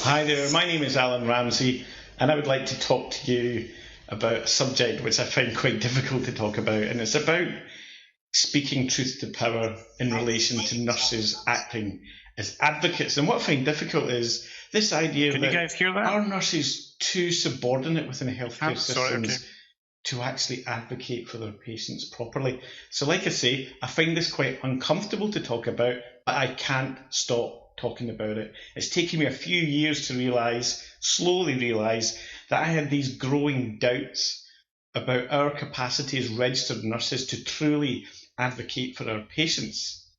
Hi there, my name is Alan Ramsay, and I would like to talk to you about a subject which I find quite difficult to talk about, and it's about speaking truth to power in relation to nurses acting as advocates. And what I find difficult is this idea Can you that guys hear that? are nurses too subordinate within healthcare Sorry, systems okay. to actually advocate for their patients properly. So like I say, I find this quite uncomfortable to talk about, but I can't stop talking about it. It's taken me a few years to slowly realise, that I had these growing doubts about our capacity as registered nurses to truly advocate for our patients.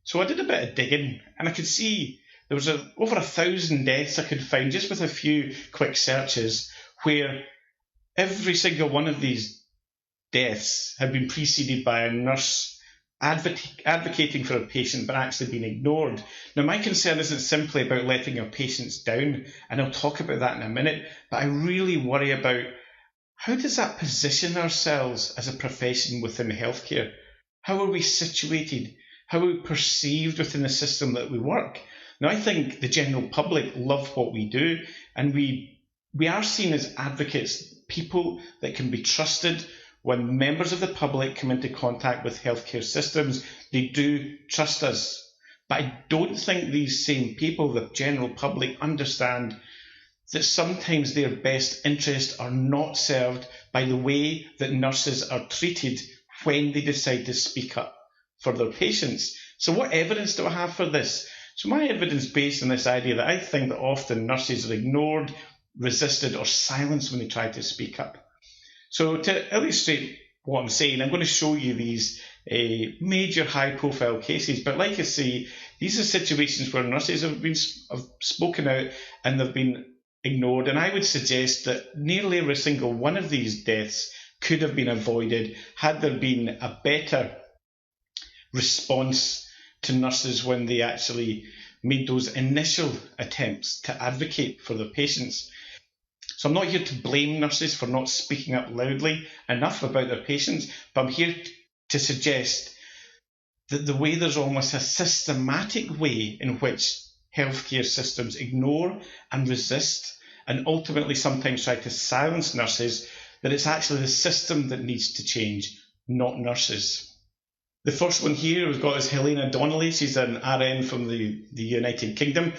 So I did a bit of digging, and I could see there was over 1,000 deaths I could find just with a few quick searches, where every single one of these deaths had been preceded by a nurse advocating for a patient but actually being ignored. Now, my concern isn't simply about letting our patients down, and I'll talk about that in a minute, but I really worry about how does that position ourselves as a profession within healthcare? How are we situated? How are we perceived within the system that we work? Now, I think the general public love what we do, and we are seen as advocates, people that can be trusted. When members of the public come into contact with healthcare systems, they do trust us. But I don't think these same people, the general public, understand that sometimes their best interests are not served by the way that nurses are treated when they decide to speak up for their patients. So what evidence do I have for this? So my evidence is based on this idea that I think that often nurses are ignored, resisted, or silenced when they try to speak up. So to illustrate what I'm saying, I'm going to show you these major high-profile cases. But like I say, these are situations where nurses have spoken out and they've been ignored. And I would suggest that nearly every single one of these deaths could have been avoided had there been a better response to nurses when they actually made those initial attempts to advocate for their patients. So I'm not here to blame nurses for not speaking up loudly enough about their patients, but I'm here to suggest that the way there's almost a systematic way in which healthcare systems ignore and resist and ultimately sometimes try to silence nurses, that it's actually the system that needs to change, not nurses. The first one here we've got is Helena Donnelly. She's an RN from the United Kingdom,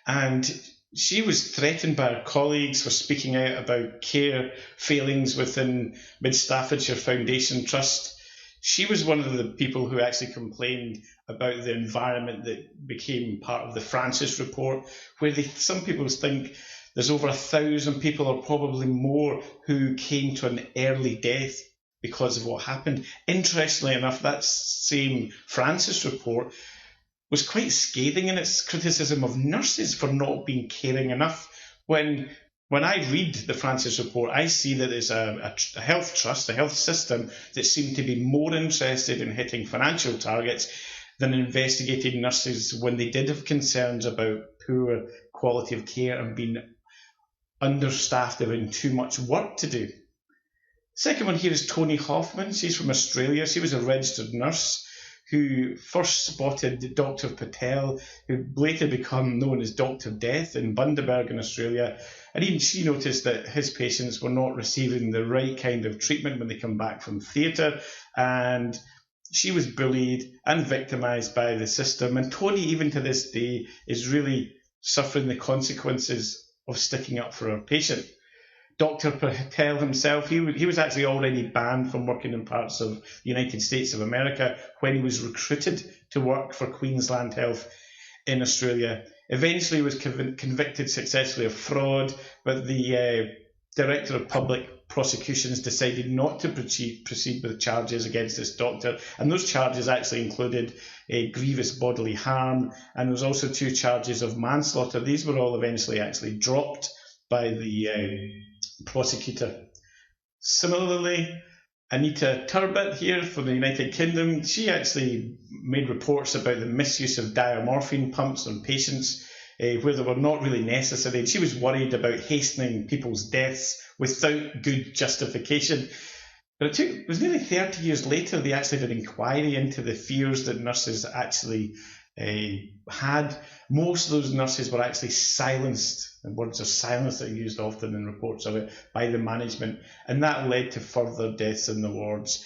and she was threatened by her colleagues for speaking out about care failings within Mid Staffordshire Foundation Trust. She was one of the people who actually complained about the environment that became part of the Francis report, where some people think there's over 1,000 people, or probably more, who came to an early death because of what happened. Interestingly enough, that same Francis report was quite scathing in its criticism of nurses for not being caring enough. When I read the Francis report, I see that it's a health trust, a health system that seemed to be more interested in hitting financial targets than investigating nurses when they did have concerns about poor quality of care and being understaffed, having too much work to do. Second one here is Toni Hoffman. She's from Australia. She was a registered nurse who first spotted Dr. Patel, who later became known as Dr. Death in Bundaberg in Australia. And even she noticed that his patients were not receiving the right kind of treatment when they come back from theatre. And she was bullied and victimised by the system. And Toni, even to this day, is really suffering the consequences of sticking up for her patient. Dr. Patel himself, he was actually already banned from working in parts of the United States of America when he was recruited to work for Queensland Health in Australia. Eventually he was convicted successfully of fraud, but the Director of Public Prosecutions decided not to proceed with charges against this doctor, and those charges actually included grievous bodily harm, and there was also 2 charges of manslaughter. These were all eventually actually dropped by the prosecutor. Similarly, Anita Turbot here from the United Kingdom, she actually made reports about the misuse of diamorphine pumps on patients where they were not really necessary. She was worried about hastening people's deaths without good justification. But it was nearly 30 years later they actually did an inquiry into the fears that nurses actually had Most of those nurses were actually silenced, and words of silence are used often in reports of it, by the management, and that led to further deaths in the wards.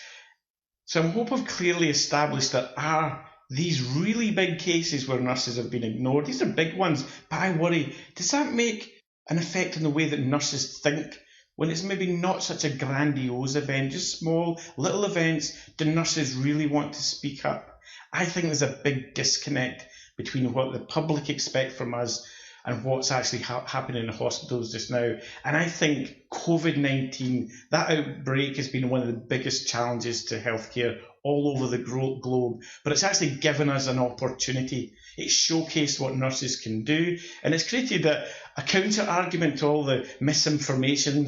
So I hope I've clearly established that are these really big cases where nurses have been ignored. These are big ones, but I worry, does that make an effect on the way that nurses think when it's maybe not such a grandiose event, just small little events? Do nurses really want to speak up? I think there's a big disconnect between what the public expect from us and what's actually happening in hospitals just now. And I think COVID-19, that outbreak has been one of the biggest challenges to healthcare all over the globe, but it's actually given us an opportunity. It's showcased what nurses can do, and it's created a counter argument to all the misinformation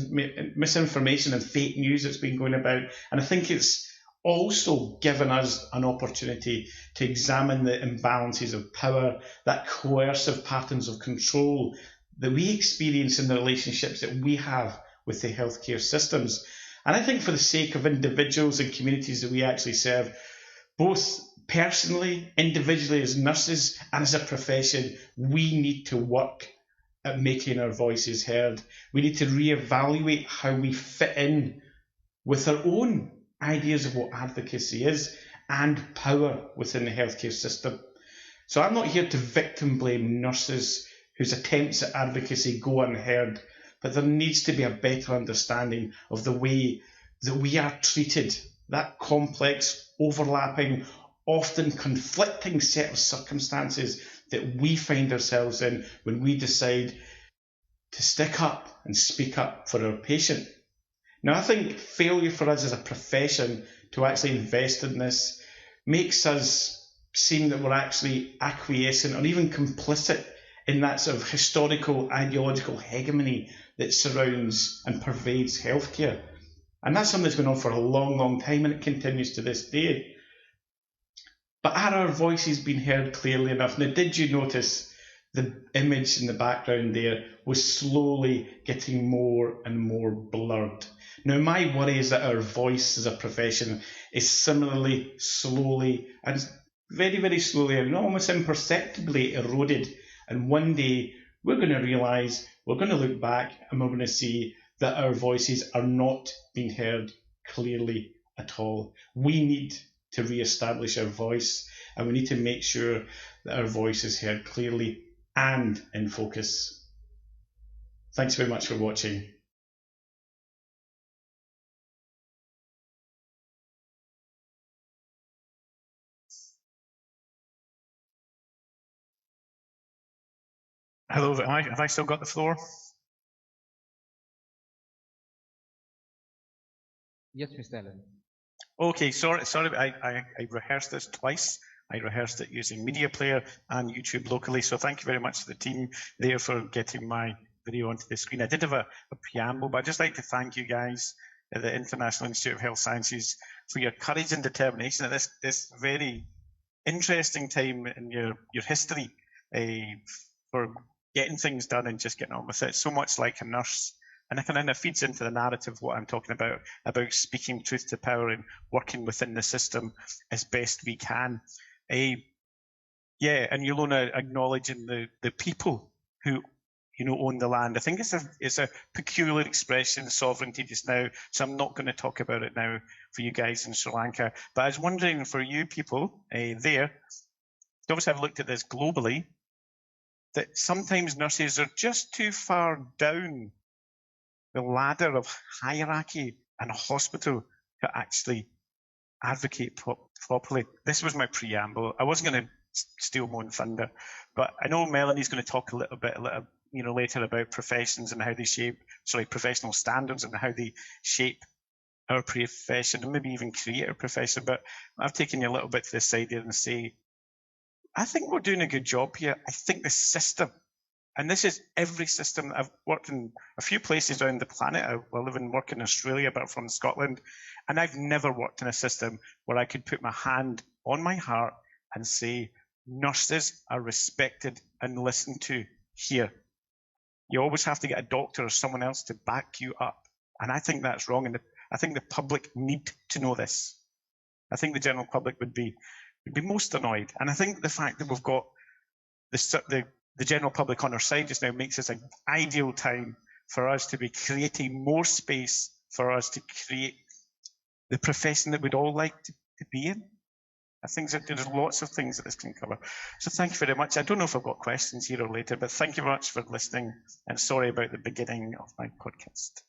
and fake news that's been going about. And I think it's also given us an opportunity to examine the imbalances of power, that coercive patterns of control that we experience in the relationships that we have with the healthcare systems. And I think for the sake of individuals and communities that we actually serve, both personally, individually as nurses and as a profession, we need to work at making our voices heard. We need to reevaluate how we fit in with our own ideas of what advocacy is and power within the healthcare system. So I'm not here to victim blame nurses whose attempts at advocacy go unheard, but there needs to be a better understanding of the way that we are treated, that complex, overlapping, often conflicting set of circumstances that we find ourselves in when we decide to stick up and speak up for our patient. Now, I think failure for us as a profession to actually invest in this makes us seem that we're actually acquiescent or even complicit in that sort of historical ideological hegemony that surrounds and pervades healthcare. And that's something that's been on for a long, long time, and it continues to this day. But are our voices being heard clearly enough? Now, did you notice the image in the background there was slowly getting more and more blurred? Now, my worry is that our voice as a profession is similarly slowly and very, very slowly and almost imperceptibly eroded. And one day we're going to realise, we're going to look back and we're going to see that our voices are not being heard clearly at all. We need to re-establish our voice, and we need to make sure that our voice is heard clearly and in focus. Thanks very much for watching. Hello, have I still got the floor? Yes, Mr. Allen. Okay, sorry, I rehearsed this twice. I rehearsed it using Media Player and YouTube locally, so thank you very much to the team there for getting my video onto the screen. I did have a preamble, but I'd just like to thank you guys at the International Institute of Health Sciences for your courage and determination at this very interesting time in your history for getting things done and just getting on with it. So much like a nurse. And it feeds into the narrative of what I'm talking about speaking truth to power and working within the system as best we can. Yeah, and Yolona acknowledging the people who own the land. I think it's a peculiar expression, sovereignty, just now, so I'm not going to talk about it now for you guys in Sri Lanka. But I was wondering for you people there, obviously I've looked at this globally, that sometimes nurses are just too far down the ladder of hierarchy in a hospital to actually advocate properly. This was my preamble. I wasn't going to steal my own thunder, but I know Melanie's going to talk a little bit later about professions and how they shape, professional standards and how they shape our profession and maybe even create our profession. But I've taken you a little bit to the side here and say, I think we're doing a good job here. I think the system, and this is every system. I've worked in a few places around the planet. I live and work in Australia, but I'm from Scotland. And I've never worked in a system where I could put my hand on my heart and say, nurses are respected and listened to here. You always have to get a doctor or someone else to back you up. And I think that's wrong. And I think the public need to know this. I think the general public would be most annoyed. And I think the fact that we've got the general public on our side just now makes this an ideal time for us to be creating more space for us to create the profession that we'd all like to be in. I think that there's lots of things that this can cover. So thank you very much. I don't know if I've got questions here or later, but thank you very much for listening, and sorry about the beginning of my podcast.